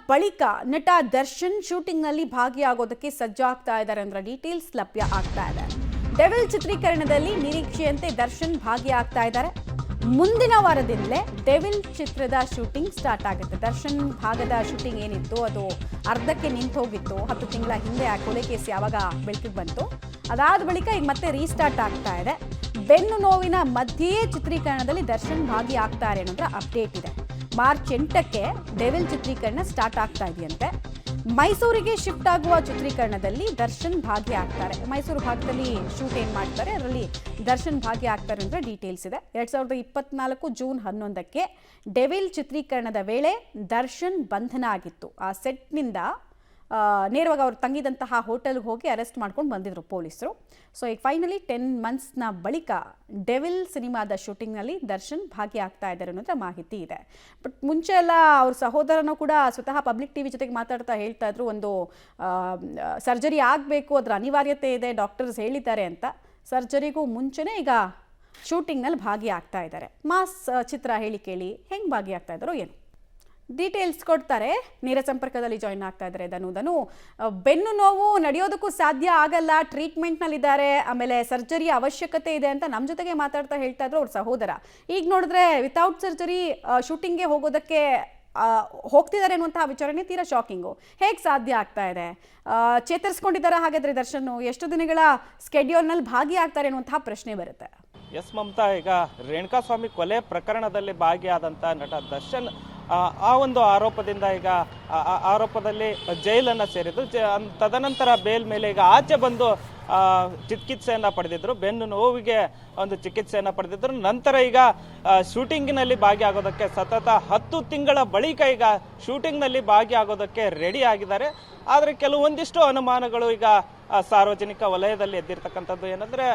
ಬಳಿಕ ನಟ ದರ್ಶನ್ ಶೂಟಿಂಗ್ನಲ್ಲಿ ಭಾಗಿಯಾಗೋದಕ್ಕೆ ಸಜ್ಜಾಗ್ತಾ ಇದ್ದಾರೆ ಅಂದ್ರೆ ಡೀಟೇಲ್ಸ್ ಲಭ್ಯ ಆಗ್ತಾ ಇದೆ. ಡೆವಿಲ್ ಚಿತ್ರೀಕರಣದಲ್ಲಿ ನಿರೀಕ್ಷೆಯಂತೆ ದರ್ಶನ್ ಭಾಗಿಯಾಗ್ತಾ ಇದ್ದಾರೆ. ಮುಂದಿನ ವಾರದಿಂದಲೇ ಡೆವಿಲ್ ಚಿತ್ರದ ಶೂಟಿಂಗ್ ಸ್ಟಾರ್ಟ್ ಆಗುತ್ತೆ. ದರ್ಶನ್ ಭಾಗದ ಶೂಟಿಂಗ್ ಏನಿತ್ತು ಅದು ಅರ್ಧಕ್ಕೆ ನಿಂತು ಹೋಗಿತ್ತು. 10 ತಿಂಗಳ ಹಿಂದೆ ಆ ಕೊಲೆ ಕೇಸ್ ಯಾವಾಗ ಬೆಳಕಿಗೆ ಬಂತು, ಅದಾದ ಬಳಿಕ ಈಗ ಮತ್ತೆ ರೀಸ್ಟಾರ್ಟ್ ಆಗ್ತಾ ಇದೆ. ಬೆನ್ನು ನೋವಿನ ಮಧ್ಯೆಯೇ ಚಿತ್ರೀಕರಣದಲ್ಲಿ ದರ್ಶನ್ ಭಾಗಿಯಾಗ್ತಾರೆ ಅನ್ನೋದ್ರ ಅಪ್ಡೇಟ್ ಇದೆ. ಮಾರ್ಚ್ 8ಕ್ಕೆ ಡೆವಿಲ್ ಚಿತ್ರೀಕರಣ ಸ್ಟಾರ್ಟ್ ಆಗ್ತಾ ಇದೆಯಂತೆ. ಮೈಸೂರಿಗೆ ಶಿಫ್ಟ್ ಆಗುವ ಚಿತ್ರೀಕರಣದಲ್ಲಿ ದರ್ಶನ್ ಭಾಗಿಯಾಗ್ತಾರೆ. ಮೈಸೂರು ಭಾಗದಲ್ಲಿ ಶೂಟ್ ಏನು ಮಾಡ್ತಾರೆ ಅದರಲ್ಲಿ ದರ್ಶನ್ ಭಾಗಿಯಾಗ್ತಾರೆ ಅಂದರೆ ಡೀಟೇಲ್ಸ್ ಇದೆ. 2024 ಜೂನ್ 11ಕ್ಕೆ ಡೆವಿಲ್ ಚಿತ್ರೀಕರಣದ ವೇಳೆ ದರ್ಶನ್ ಬಂಧನ ಆಗಿತ್ತು. ಆ ಸೆಟ್ನಿಂದ ನೇರವಾಗಿ ಅವ್ರು ತಂಗಿದಂತಹ ಹೋಟೆಲ್ಗೆ ಹೋಗಿ ಅರೆಸ್ಟ್ ಮಾಡ್ಕೊಂಡು ಬಂದಿದ್ರು ಪೊಲೀಸರು. ಸೊ ಈಗ ಫೈನಲಿ 10 ಮಂತ್ಸ್ನ ಬಳಿಕ ಡೆವಿಲ್ ಸಿನಿಮಾದ ಶೂಟಿಂಗ್ನಲ್ಲಿ ದರ್ಶನ್ ಭಾಗಿಯಾಗ್ತಾ ಇದ್ದಾರೆ ಅನ್ನೋದ್ರ ಮಾಹಿತಿ ಇದೆ. ಬಟ್ ಮುಂಚೆ ಎಲ್ಲ ಅವ್ರ ಸಹೋದರನೂ ಕೂಡ ಸ್ವತಃ ಪಬ್ಲಿಕ್ ಟಿವಿ ಜೊತೆಗೆ ಮಾತಾಡ್ತಾ ಹೇಳ್ತಾ ಇದ್ರು, ಒಂದು ಸರ್ಜರಿ ಆಗಬೇಕು, ಅದರ ಅನಿವಾರ್ಯತೆ ಇದೆ, ಡಾಕ್ಟರ್ಸ್ ಹೇಳಿದ್ದಾರೆ ಅಂತ. ಸರ್ಜರಿಗೂ ಮುಂಚೆನೇ ಈಗ ಶೂಟಿಂಗ್ನಲ್ಲಿ ಭಾಗಿಯಾಗ್ತಾ ಇದ್ದಾರೆ. ಮಾಸ್ ಚಿತ್ರ ಹೇಳಿ ಕೇಳಿ ಹೆಂಗೆ ಭಾಗಿಯಾಗ್ತಾ ಇದ್ದಾರೋ ಏನು ಡೀಟೇಲ್ಸ್ ಕೊಡ್ತಾರೆ. ನೇರ ಸಂಪರ್ಕದಲ್ಲಿ ಜಾಯಿನ್ ಆಗ್ತಾ ಇದ್ದಾರೆ ಧನು. ಬೆನ್ನು ನೋವು ನಡೆಯೋದಕ್ಕೂ ಸಾಧ್ಯ ಆಗಲ್ಲ, ಟ್ರೀಟ್ಮೆಂಟ್ನಲ್ಲಿದ್ದಾರೆ, ಆಮೇಲೆ ಸರ್ಜರಿ ಅವಶ್ಯಕತೆ ಇದೆ ಅಂತ ನಮ್ಮ ಜೊತೆಗೆ ಮಾತಾಡ್ತಾ ಹೇಳ್ತಾ ಇದ್ರು ಅವ್ರ ಸಹೋದರ. ಈಗ ನೋಡಿದ್ರೆ ವಿತೌಟ್ ಸರ್ಜರಿ ಶೂಟಿಂಗ್ಗೆ ಹೋಗೋದಕ್ಕೆ ಹೋಗ್ತಿದ್ದಾರೆ ಅನ್ನುವಂತಹ ವಿಚಾರಣೆ ತೀರಾ ಶಾಕಿಂಗು. ಹೇಗೆ ಸಾಧ್ಯ ಆಗ್ತಾ ಇದೆ? ಚೇತರಿಸ್ಕೊಂಡಿದ್ದಾರೆ ಹಾಗಾದ್ರೆ ದರ್ಶನ್? ಎಷ್ಟು ದಿನಗಳ ಸ್ಕೆಡ್ಯೂಲ್ನಲ್ಲಿ ಭಾಗಿಯಾಗ್ತಾರೆ ಅನ್ನುವಂತಹ ಪ್ರಶ್ನೆ ಬರುತ್ತೆ. ಎಸ್ ಮಮತಾ, ಈಗ ರೇಣುಕಾಸ್ವಾಮಿ ಕೊಲೆ ಪ್ರಕರಣದಲ್ಲಿ ಭಾಗಿಯಾದಂಥ ನಟ ದರ್ಶನ್ ಆ ಒಂದು ಆರೋಪದಿಂದ ಈಗ ಆರೋಪದಲ್ಲಿ ಜೈಲನ್ನು ಸೇರಿದ್ದು. ತದನಂತರ ಬೇಲ್ ಮೇಲೆ ಈಗ ಆಚೆ ಬಂದು ಚಿಕಿತ್ಸೆಯನ್ನು ಪಡೆದಿದ್ದರು. ಬೆನ್ನು ನೋವಿಗೆ ಒಂದು ಚಿಕಿತ್ಸೆಯನ್ನು ಪಡೆದಿದ್ದರು. ನಂತರ ಈಗ ಶೂಟಿಂಗ್ನಲ್ಲಿ ಭಾಗಿಯಾಗೋದಕ್ಕೆ ಸತತ 10 ತಿಂಗಳ ಬಳಿಕ ಈಗ ಶೂಟಿಂಗ್ನಲ್ಲಿ ಭಾಗಿಯಾಗೋದಕ್ಕೆ ರೆಡಿ ಆಗಿದ್ದಾರೆ. ಆದರೆ ಕೆಲವೊಂದಿಷ್ಟು ಅನುಮಾನಗಳು ಈಗ ಸಾರ್ವಜನಿಕ ವಲಯದಲ್ಲಿ ಎದ್ದಿರ್ತಕ್ಕಂಥದ್ದು ಏನಂದರೆ,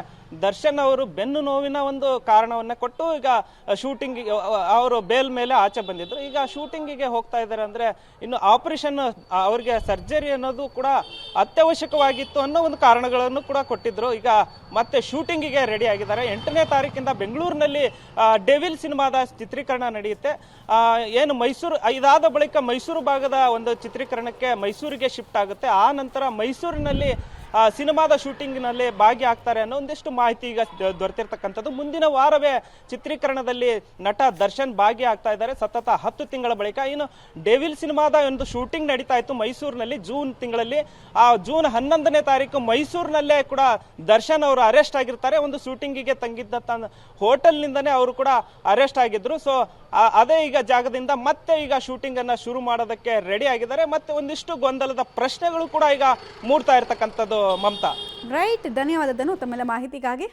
ದರ್ಶನ್ ಅವರು ಬೆನ್ನು ನೋವಿನ ಒಂದು ಕಾರಣವನ್ನು ಕೊಟ್ಟು ಈಗ ಶೂಟಿಂಗ್ ಅವರು ಬೇಲ್ ಮೇಲೆ ಆಚೆ ಬಂದಿದ್ರು. ಈಗ ಶೂಟಿಂಗಿಗೆ ಹೋಗ್ತಾ ಇದ್ದಾರೆ ಅಂದರೆ ಇನ್ನು ಆಪರೇಷನ್, ಅವ್ರಿಗೆ ಸರ್ಜರಿ ಅನ್ನೋದು ಕೂಡ ಅತ್ಯವಶ್ಯಕವಾಗಿತ್ತು ಅನ್ನೋ ಒಂದು ಕಾರಣಗಳನ್ನು ಕೂಡ ಕೊಟ್ಟಿದ್ರು. ಈಗ ಮತ್ತೆ ಶೂಟಿಂಗಿಗೆ ರೆಡಿ ಆಗಿದ್ದಾರೆ. 8ನೇ ತಾರೀಕಿಂದ ಬೆಂಗಳೂರಿನಲ್ಲಿ ಡೆವಿಲ್ ಸಿನಿಮಾದ ಚಿತ್ರೀಕರಣ ನಡೆಯುತ್ತೆ. ಏನು ಮೈಸೂರು ಇದಾದ ಬಳಿಕ ಮೈಸೂರು ಭಾಗದ ಒಂದು ಚಿತ್ರೀಕರಣಕ್ಕೆ ಮೈಸೂರಿಗೆ ಶಿಫ್ಟ್ ಆಗುತ್ತೆ. ಆ ನಂತರ ಮೈಸೂರಿನಲ್ಲಿ ಸಿನಿಮಾದ ಶೂಟಿಂಗ್ನಲ್ಲಿ ಭಾಗಿಯಾಗ್ತಾರೆ ಅನ್ನೋ ಒಂದಿಷ್ಟು ಮಾಹಿತಿ ಈಗ ದೊರೆತಿರ್ತಕ್ಕಂಥದ್ದು. ಮುಂದಿನ ವಾರವೇ ಚಿತ್ರೀಕರಣದಲ್ಲಿ ನಟ ದರ್ಶನ್ ಭಾಗಿಯಾಗ್ತಾ ಇದ್ದಾರೆ ಸತತ 10 ತಿಂಗಳ ಬಳಿಕ. ಇನ್ನು ಡೆವಿಲ್ ಸಿನಿಮಾದ ಒಂದು ಶೂಟಿಂಗ್ ನಡೀತಾ ಇತ್ತು ಮೈಸೂರಿನಲ್ಲಿ ಜೂನ್ ತಿಂಗಳಲ್ಲಿ. ಆ ಜೂನ್ 11ನೇ ತಾರೀಕು ಮೈಸೂರಿನಲ್ಲೇ ಕೂಡ ದರ್ಶನ್ ಅವರು ಅರೆಸ್ಟ್ ಆಗಿರ್ತಾರೆ. ಒಂದು ಶೂಟಿಂಗಿಗೆ ತಂಗಿದ್ದ ಹೋಟೆಲ್ನಿಂದನೇ ಅವರು ಕೂಡ ಅರೆಸ್ಟ್ ಆಗಿದ್ರು. ಸೊ ಅದೇ ಈಗ ಜಾಗದಿಂದ ಮತ್ತೆ ಈಗ ಶೂಟಿಂಗ್ ಅನ್ನ ಶುರು ಮಾಡೋದಕ್ಕೆ ರೆಡಿ ಆಗಿದ್ದಾರೆ. ಮತ್ತೆ ಒಂದಿಷ್ಟು ಗೊಂದಲದ ಪ್ರಶ್ನೆಗಳು ಕೂಡ ಈಗ ಮೂಡ್ತಾ ಇರ್ತಕ್ಕಂಥದ್ದು ಮಮತಾ. ರೈಟ್, ಧನ್ಯವಾದ ಧನು ತಮ್ಮೆಲ್ಲ ಮಾಹಿತಿಗಾಗಿ.